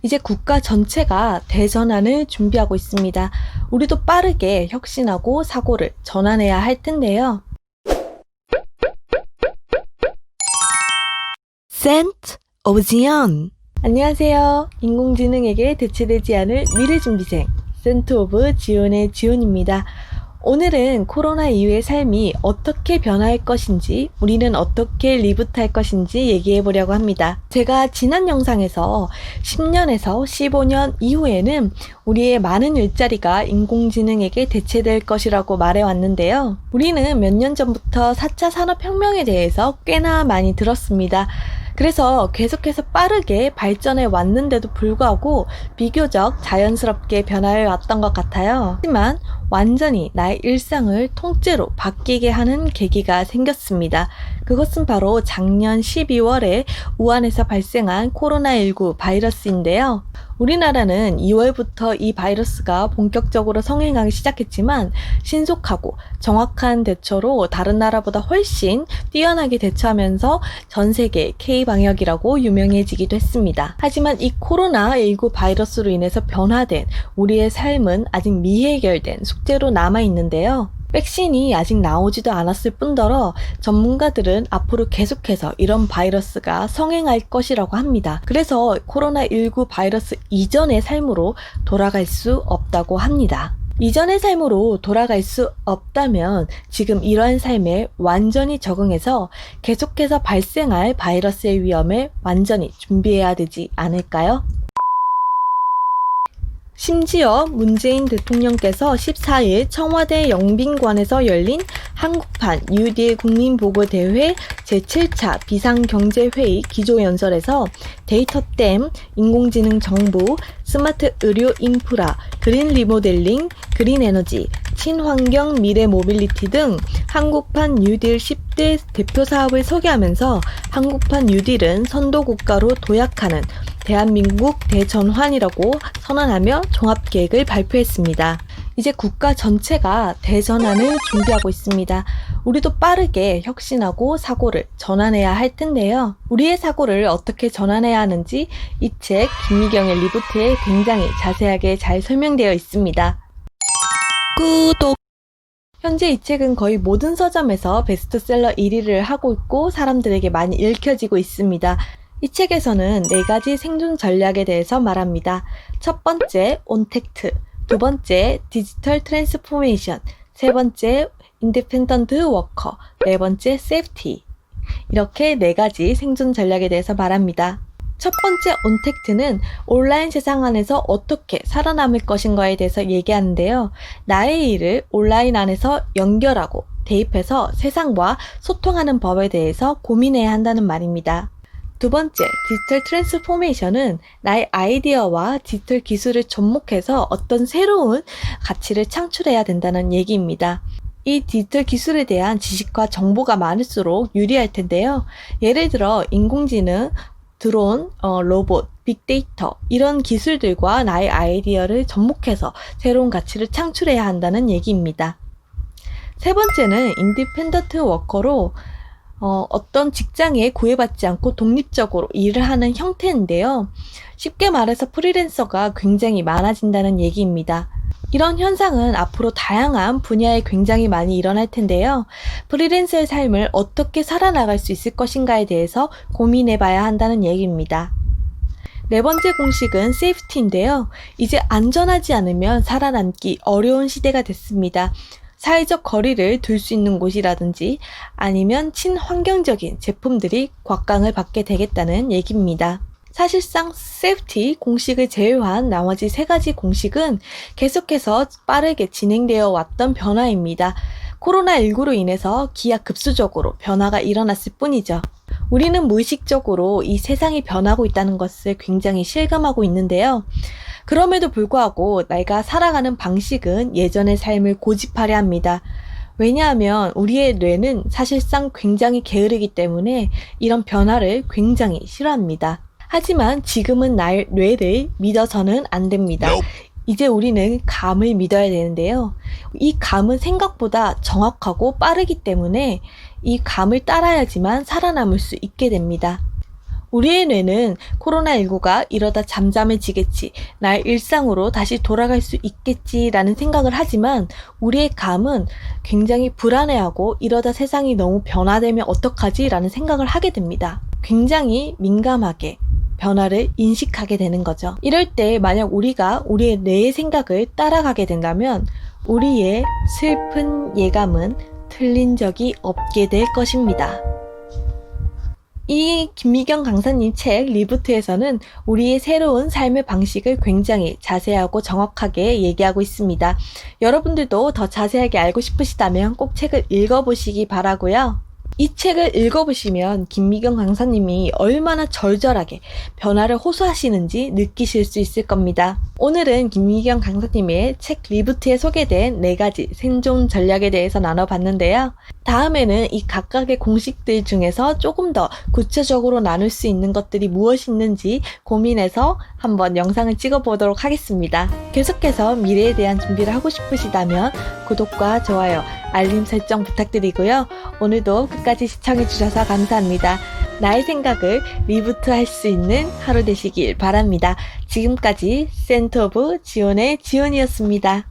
이제 국가 전체가 대전환을 준비하고 있습니다. 우리도 빠르게 혁신하고 사고를 전환해야 할 텐데요. Scent of Zion. 안녕하세요. 인공지능에게 대체되지 않을 미래준비생 센트 오브 지온의 지온입니다. 오늘은 코로나 이후의 삶이 어떻게 변화할 것인지, 우리는 어떻게 리부트할 것인지 얘기해 보려고 합니다. 제가 지난 영상에서 10년에서 15년 이후에는 우리의 많은 일자리가 인공지능에게 대체될 것이라고 말해왔는데요. 우리는 몇 년 전부터 4차 산업혁명에 대해서 꽤나 많이 들었습니다. 그래서 계속해서 빠르게 발전해 왔는데도 불구하고 비교적 자연스럽게 변화해 왔던 것 같아요. 하지만 완전히 나의 일상을 통째로 바뀌게 하는 계기가 생겼습니다. 그것은 바로 작년 12월에 우한에서 발생한 코로나19 바이러스인데요. 우리나라는 2월부터 이 바이러스가 본격적으로 성행하기 시작했지만 신속하고 정확한 대처로 다른 나라보다 훨씬 뛰어나게 대처하면서 전 세계 K-방역이라고 유명해지기도 했습니다. 하지만 이 코로나19 바이러스로 인해서 변화된 우리의 삶은 아직 미해결된 숙제로 남아있는데요. 백신이 아직 나오지도 않았을 뿐더러 전문가들은 앞으로 계속해서 이런 바이러스가 성행할 것이라고 합니다. 그래서 코로나19 바이러스 이전의 삶으로 돌아갈 수 없다고 합니다. 이전의 삶으로 돌아갈 수 없다면 지금 이러한 삶에 완전히 적응해서 계속해서 발생할 바이러스의 위험에 완전히 준비해야 되지 않을까요? 심지어 문재인 대통령께서 14일 청와대 영빈관에서 열린 한국판 뉴딜 국민보고대회 제7차 비상경제회의 기조연설에서 데이터댐, 인공지능 정보, 스마트 의료 인프라, 그린 리모델링, 그린 에너지, 친환경 미래 모빌리티 등 한국판 뉴딜 10대 대표 사업을 소개하면서 한국판 뉴딜은 선도국가로 도약하는 대한민국 대전환이라고 선언하며 종합계획을 발표했습니다. 이제 국가 전체가 대전환을 준비하고 있습니다. 우리도 빠르게 혁신하고 사고를 전환해야 할 텐데요. 우리의 사고를 어떻게 전환해야 하는지 이 책 김미경의 리부트에 굉장히 자세하게 잘 설명되어 있습니다. 구독. 현재 이 책은 거의 모든 서점에서 베스트셀러 1위를 하고 있고 사람들에게 많이 읽혀지고 있습니다. 이 책에서는 4가지 생존 전략에 대해서 말합니다. 첫 번째, 온택트. 두 번째, 디지털 트랜스포메이션. 세 번째, 인디펜던트 워커. 네 번째, 세이프티. 이렇게 4가지 생존 전략에 대해서 말합니다. 첫 번째 온택트는 온라인 세상 안에서 어떻게 살아남을 것인가에 대해서 얘기하는데요. 나의 일을 온라인 안에서 연결하고 대입해서 세상과 소통하는 법에 대해서 고민해야 한다는 말입니다. 두 번째, 디지털 트랜스포메이션은 나의 아이디어와 디지털 기술을 접목해서 어떤 새로운 가치를 창출해야 된다는 얘기입니다. 이 디지털 기술에 대한 지식과 정보가 많을수록 유리할 텐데요. 예를 들어 인공지능, 드론, 로봇, 빅데이터 이런 기술들과 나의 아이디어를 접목해서 새로운 가치를 창출해야 한다는 얘기입니다. 세 번째는 인디펜던트 워커로 어떤 직장에 구애받지 않고 독립적으로 일을 하는 형태인데요. 쉽게 말해서 프리랜서가 굉장히 많아진다는 얘기입니다. 이런 현상은 앞으로 다양한 분야에 굉장히 많이 일어날 텐데요. 프리랜서의 삶을 어떻게 살아나갈 수 있을 것인가에 대해서 고민해 봐야 한다는 얘기입니다. 네 번째 공식은 세이프티인데요. 이제 안전하지 않으면 살아남기 어려운 시대가 됐습니다. 사회적 거리를 둘 수 있는 곳이라든지 아니면 친환경적인 제품들이 곽강을 받게 되겠다는 얘기입니다. 사실상 세이프티 공식을 제외한 나머지 3가지 공식은 계속해서 빠르게 진행되어 왔던 변화입니다. 코로나19로 인해서 기하급수적으로 변화가 일어났을 뿐이죠. 우리는 무의식적으로 이 세상이 변하고 있다는 것을 굉장히 실감하고 있는데요. 그럼에도 불구하고 내가 살아가는 방식은 예전의 삶을 고집하려 합니다. 왜냐하면 우리의 뇌는 사실상 굉장히 게으르기 때문에 이런 변화를 굉장히 싫어합니다. 하지만 지금은 나의 뇌를 믿어서는 안 됩니다. 이제 우리는 감을 믿어야 되는데요. 이 감은 생각보다 정확하고 빠르기 때문에 이 감을 따라야지만 살아남을 수 있게 됩니다. 우리의 뇌는 코로나19가 이러다 잠잠해지겠지, 나의 일상으로 다시 돌아갈 수 있겠지라는 생각을 하지만 우리의 감은 굉장히 불안해하고 이러다 세상이 너무 변화되면 어떡하지라는 생각을 하게 됩니다. 굉장히 민감하게 변화를 인식하게 되는 거죠. 이럴 때 만약 우리가 우리의 뇌의 생각을 따라가게 된다면 우리의 슬픈 예감은 틀린 적이 없게 될 것입니다. 이 김미경 강사님 책 리부트에서는 우리의 새로운 삶의 방식을 굉장히 자세하고 정확하게 얘기하고 있습니다. 여러분들도 더 자세하게 알고 싶으시다면 꼭 책을 읽어보시기 바라고요. 이 책을 읽어보시면 김미경 강사님이 얼마나 절절하게 변화를 호소하시는지 느끼실 수 있을 겁니다. 오늘은 김미경 강사님의 책 리부트에 소개된 4가지 생존 전략에 대해서 나눠봤는데요. 다음에는 이 각각의 공식들 중에서 조금 더 구체적으로 나눌 수 있는 것들이 무엇이 있는지 고민해서 한번 영상을 찍어보도록 하겠습니다. 계속해서 미래에 대한 준비를 하고 싶으시다면 구독과 좋아요, 알림 설정 부탁드리고요. 오늘도 끝까지 시청해주셔서 감사합니다. 나의 생각을 리부트 할 수 있는 하루 되시길 바랍니다. 지금까지 센터 오브 지온의 지온이었습니다.